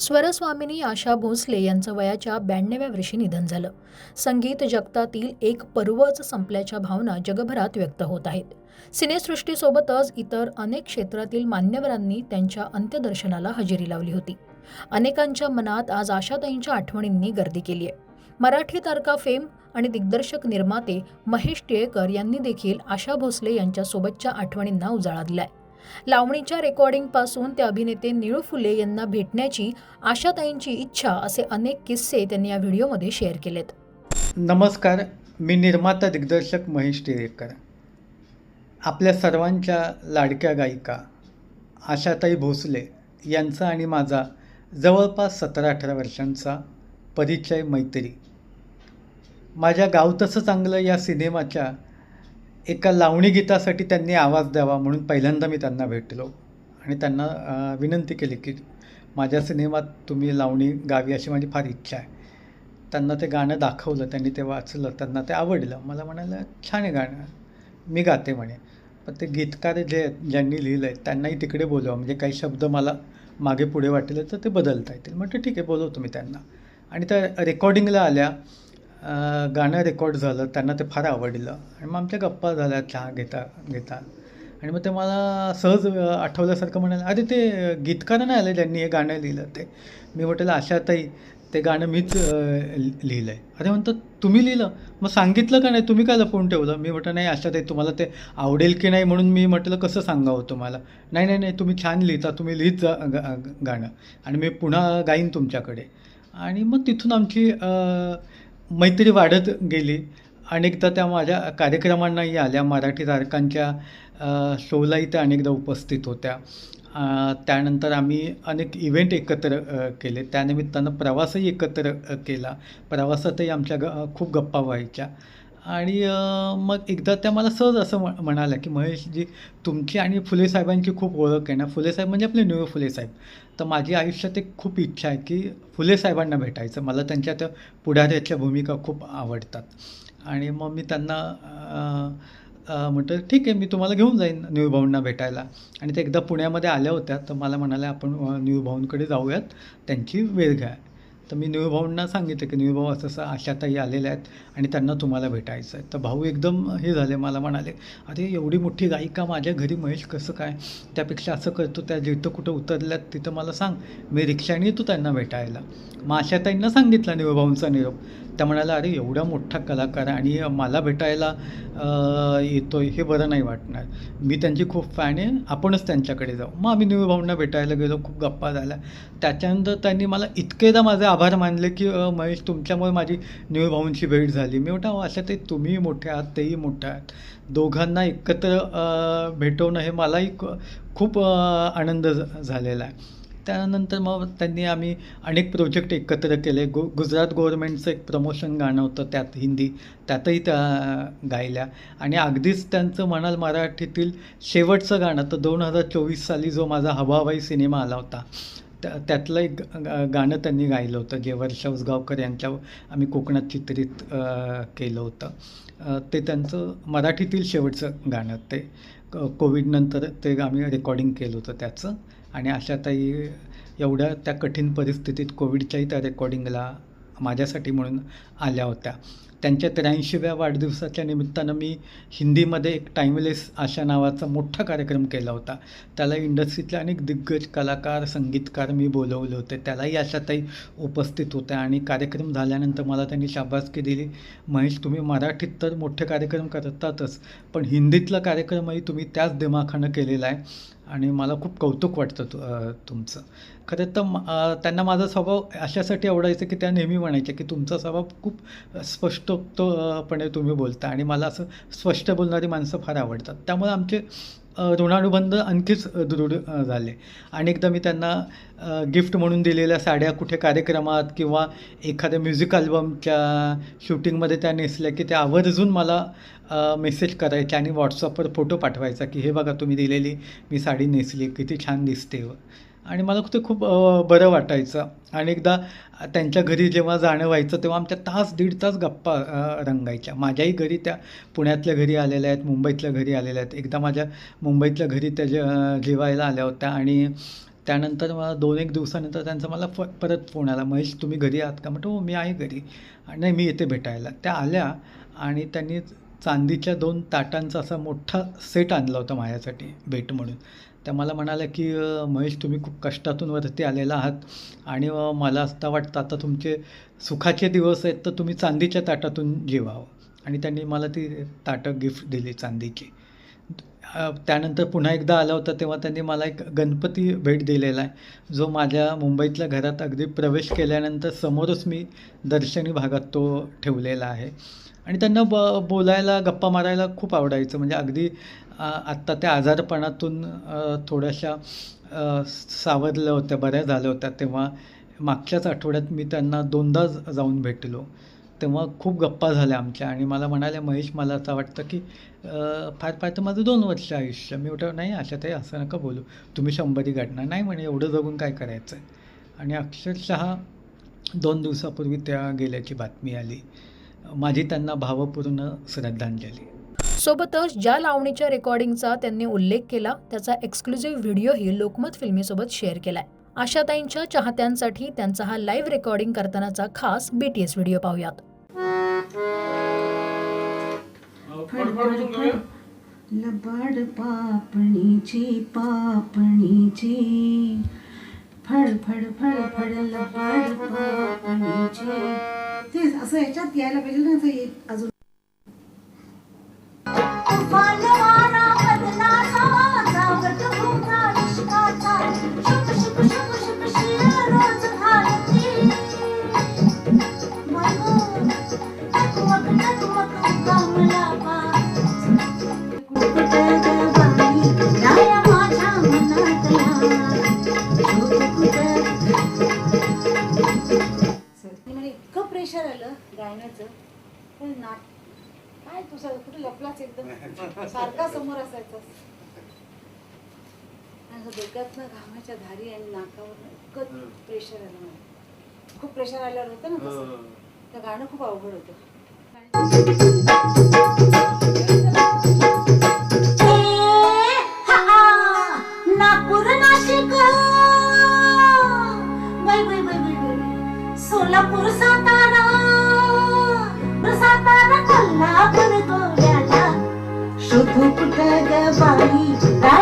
स्वरस्वामिनी आशा भोसले यांचं वयाच्या 92व्या वर्षी निधन झालं. संगीत जगतातील एक पर्वच संपल्याच्या भावना जगभरात व्यक्त होत आहेत. सिनेसृष्टीसोबतच इतर अनेक क्षेत्रातील मान्यवरांनी त्यांच्या अंत्यदर्शनाला हजेरी लावली होती. अनेकांच्या मनात आज आशाताईंच्या आठवणींनी गर्दी केली आहे. मराठी तारका फेम आणि दिग्दर्शक निर्माते महेश टिळेकर यांनी देखील आशा भोसले यांच्यासोबतच्या आठवणींना उजाळा दिलाय. लावणीच्या रेकॉर्डिंगपासून ते अभिनेते निळू फुले यांना भेटण्याची आशाताईंची इच्छा असे अनेक किस्से त्यांनी या व्हिडिओमध्ये शेअर केलेत. नमस्कार, मी निर्माता दिग्दर्शक महेश टिळेकर. आपल्या सर्वांच्या लाडक्या गायिका आशाताई भोसले यांचा आणि माझा जवळपास 17-18 वर्षांचा परिचय, मैत्री. माझ्या गाव तसं चांगलं या सिनेमाच्या एका लावणी गीतासाठी त्यांनी आवाज द्यावा म्हणून पहिल्यांदा मी त्यांना भेटलो आणि त्यांना विनंती केली की माझ्या सिनेमात तुम्ही लावणी गावी अशी माझी फार इच्छा आहे. त्यांना ते गाणं दाखवलं, त्यांनी ते वाचलं, त्यांना ते आवडलं. मला म्हणालं छान आहे गाणं, मी गाते म्हणे. पण ते गीतकार ज्यांनी लिहिलं आहे त्यांनाही तिकडे बोलवा, म्हणजे काही शब्द मला मागे पुढे वाटले तर ते बदलता येतील. म्हटलं ठीक आहे, बोलवतो मी त्यांना. आणि त्या रेकॉर्डिंगला आल्या, गाणं रेकॉर्ड झालं, त्यांना ते फार आवडलं आणि मग आमच्या गप्पा झाल्या चहा घेता घेता. आणि मग ते मला सहज आठवल्यासारखं म्हणाले, अरे ते गीतकार नाही आले ज्यांनी हे गाणं लिहिलं ते. मी म्हटलं आशाताई, ते गाणं मीच लिहिलं आहे. अरे म्हणतात तुम्ही लिहिलं? मग सांगितलं का नाही, तुम्ही काय लपवून ठेवलं? मी म्हटलं नाही आशाताई, तुम्हाला ते आवडेल की नाही म्हणून मी म्हटलं कसं सांगावं तुम्हाला. नाही नाही नाही, तुम्ही छान लिहिता, तुम्ही लिहित जा गाणं आणि मी पुन्हा गाईन तुमच्याकडे. आणि मग तिथून आमची मैत्री वाढत गेली. अनेकदा त्या माझ्या कार्यक्रमांनाही आल्या, मराठी तारकांच्या शोलाही त्या अनेकदा उपस्थित होत्या. त्यानंतर आम्ही अनेक इव्हेंट एकत्र केले, त्यानिमित्तानं प्रवासही एकत्र केला. प्रवासातही आमच्या खूप गप्पा व्हायच्या. आणि मग एकदा त्या मला सहज असं म्हणाल्या की महेशजी, तुमची आणि फुले साहेबांची खूप ओळख आहे ना. फुले साहेब म्हणजे आपले निळू फुले साहेब. तर माझी आयुष्यात एक खूप इच्छा आहे की फुले साहेबांना भेटायचं. मला त्यांच्या त्या पुढाऱ्याच्या भूमिका खूप आवडतात. आणि मग मी त्यांना म्हटलं ठीक आहे, मी तुम्हाला घेऊन जाईन निळूभाऊंना भेटायला. आणि ते एकदा पुण्यामध्ये आल्या होत्या, तर मला म्हणाल्या आपण निळूभाऊंकडे जाऊयात, त्यांची वेळ घ्या. तर मी निळूभाऊंना सांगितलं की निळूभाऊ असं असं आशाताई आलेल्या आहेत आणि त्यांना तुम्हाला भेटायचं आहे. तर भाऊ एकदम हे झाले, मला म्हणाले अरे एवढी मोठी गायिका माझ्या घरी, महेश कसं काय? त्यापेक्षा असं करतो, त्या जिथं कुठं उतरल्यात तिथं मला सांग, मी रिक्षाने येतो त्यांना भेटायला. मग आशाताईंना सांगितलं निळूभाऊंचा निरोप. त्या म्हणाल्या अरे एवढा मोठा कलाकार आणि मला भेटायला येतो आहे, हे बरं नाही वाटणार. मी त्यांची खूप फॅन आहे, आपणच त्यांच्याकडे जाऊ. मग आम्ही निळूभाऊंना भेटायला गेलो, खूप गप्पा झाल्या. त्याच्यानंतर त्यांनी मला इतकेदा माझे आभार मानले की महेश, तुमच्यामुळे माझी निळूभाऊंची भेट झाली. मी म्हटलं असं ते तुम्हीही मोठे आहात, तेही मोठे आहात, दोघांना एकत्र भेटवणं हे मलाही खूप आनंद झालेला आहे. त्यानंतर मग आम्ही अनेक प्रोजेक्ट एकत्र केले. गुजरात गव्हर्नमेंटचं एक प्रमोशन गाणं होतं, त्यात हिंदी, त्यातही त्या गायल्या. आणि अगदीच त्यांचं म्हणाल मराठीतील शेवटचं गाणं तर 2024 साली जो माझा हवाबाई सिनेमा आला होता, त्यातलं एक गाणं त्यांनी गायलं होतं, जे वर्षा उसगावकर यांच्या आम्ही कोकणात चित्रित केलं होतं. ते त्यांचं मराठीतील शेवटचं गाणं, ते कोविडनंतर ते आम्ही रेकॉर्डिंग केलं होतं त्याचं. आणि आशाताई एवढ्या त्या कठीण परिस्थितीत कोविडच्याही त्या रेकॉर्डिंगला माझ्यासाठी म्हणून आल्या होत्या. त्यांच्या 83व्या वाढदिवसाच्या निमित्तानं मी हिंदीमध्ये एक टाईमलेस आशा नावाचा मोठा कार्यक्रम केला होता. त्याला इंडस्ट्रीतले अनेक दिग्गज कलाकार, संगीतकार मी बोलवले होते. त्यालाही आशाताई उपस्थित होत्या. आणि कार्यक्रम झाल्यानंतर मला त्यांनी शाबासकी दिली, महेश तुम्ही मराठीत तर मोठे कार्यक्रम करतातच, पण हिंदीतला कार्यक्रमही तुम्ही त्याच दिमाखानं केलेला आहे आणि मला खूप कौतुक वाटतं तुमचं. खरं तर त्यांना माझा स्वभाव अशासाठी आवडायचा की त्या नेहमी म्हणायच्या की तुमचा स्वभाव खूप स्पष्टोक्तपणे तुम्ही बोलता आणि मला असं स्पष्ट बोलणारी माणसं फार आवडतात. त्यामुळे आमचे ऋणानुबंध आणखीच दृढ झाले. अनेकदा मी त्यांना गिफ्ट म्हणून दिलेल्या साड्या कुठे कार्यक्रमात किंवा एखाद्या म्युझिक अल्बमच्या शूटिंगमध्ये त्या नेसल्या की त्या आवर्जून मला मेसेज करायच्या आणि व्हॉट्सअपवर फोटो पाठवायचा की हे बघा तुम्ही दिलेली मी साडी नेसली, किती छान दिसते. आणि मला ते खूप बरं वाटायचं. अनेकदा त्यांच्या घरी जेव्हा जाणं व्हायचं तेव्हा आमच्या तास दीड तास गप्पा रंगायच्या. माझ्याही घरी त्या पुण्यातल्या घरी आलेल्या आहेत, मुंबईतल्या घरी आलेल्या आहेत. एकदा माझ्या मुंबईतल्या घरी त्या जेवायला आल्या होत्या आणि त्यानंतर मला 2-1 दिवसानंतर त्यांचा मला परत फोन आला, "महेश तुम्ही घरी आहात का?" म्हटलं, "हो मी आहे घरी." "नाही मी येते भेटायला." त्या आल्या आणि त्यांनी चांदीच्या 2 ताटांचा असा मोठा सेट आणला होता माझ्यासाठी भेट म्हणून. त्या मला म्हणाल्या, की "महेश तुम्ही खूप कष्टातून वरती आलेला आहात आणि मला आता वाटतं आता तुमचे सुखाचे दिवस आहेत, तर तुम्ही चांदीच्या ताटातून जेवावं." आणि त्यांनी मला ती ताटं गिफ्ट दिली चांदीची. त्यानंतर पुन्हा एकदा आला होता तेव्हा त्यांनी मला एक गणपती भेट दिलेला आहे, जो माझ्या मुंबईतल्या घरात अगदी प्रवेश केल्यानंतर समोरच मी दर्शनी भागात तो ठेवलेला आहे. आणि त्यांना बोलायला, गप्पा मारायला खूप आवडायचं. म्हणजे अगदी आत्ता त्या आजारपणातून थोड्याशा सावरल्या होत्या, बऱ्या झाल्या होत्या. तेव्हा मागच्याच आठवड्यात मी त्यांना 2दा जाऊन भेटलो. तेव्हा खूप गप्पा झाल्या आमच्या आणि मला म्हणाल्या, "महेश मला असं वाटतं की फार फार तर माझं 2 वर्ष आयुष्य." मी म्हटलं, "नाही आशाताई असं नका बोलू. तुम्ही 100ही गाठणार." "नाही," म्हणे, "एवढं जगून काय करायचं आहे?" आणि अक्षरशः 2 दिवसापूर्वी त्या गेल्याची बातमी आली. माझी त्यांना भावपूर्ण श्रद्धांजली. सोबतच ज्या लावणीच्या रेकॉर्डिंगचा त्यांनी उल्लेख केला त्याचा एक्सक्लुझिव्ह व्हिडिओही लोकमत फिल्मीसोबत शेअर केलाय. आशाताईंच्या चाहत्यांसाठी त्यांचा हा लाईव्ह रेकॉर्डिंग करतानाचा खास BTS व्हिडिओ पाहूयात. लबाड पापणीची पापणीची फड फड फड फड लबाड पापणीची. ते असं याच्यात यायला पाहिजे ना, असं अजून इतकं प्रेशर आलं गायनाचं. पण काय तुझा कुठे लपलाच एकदम सारखा समोर असायचा. डोक्यातनं घामाच्या धारी आणि नाकावर इतकं प्रेशर आलं मला. खूप प्रेशर आल्यावर होतं ना तसं. तर गाणं खूप अवघड होतं. नागपूर, नाशिक, सोलापूर, सातारा, सातारा, कोल्हापूर, गोव्याला शोधू कुठं ग बाई.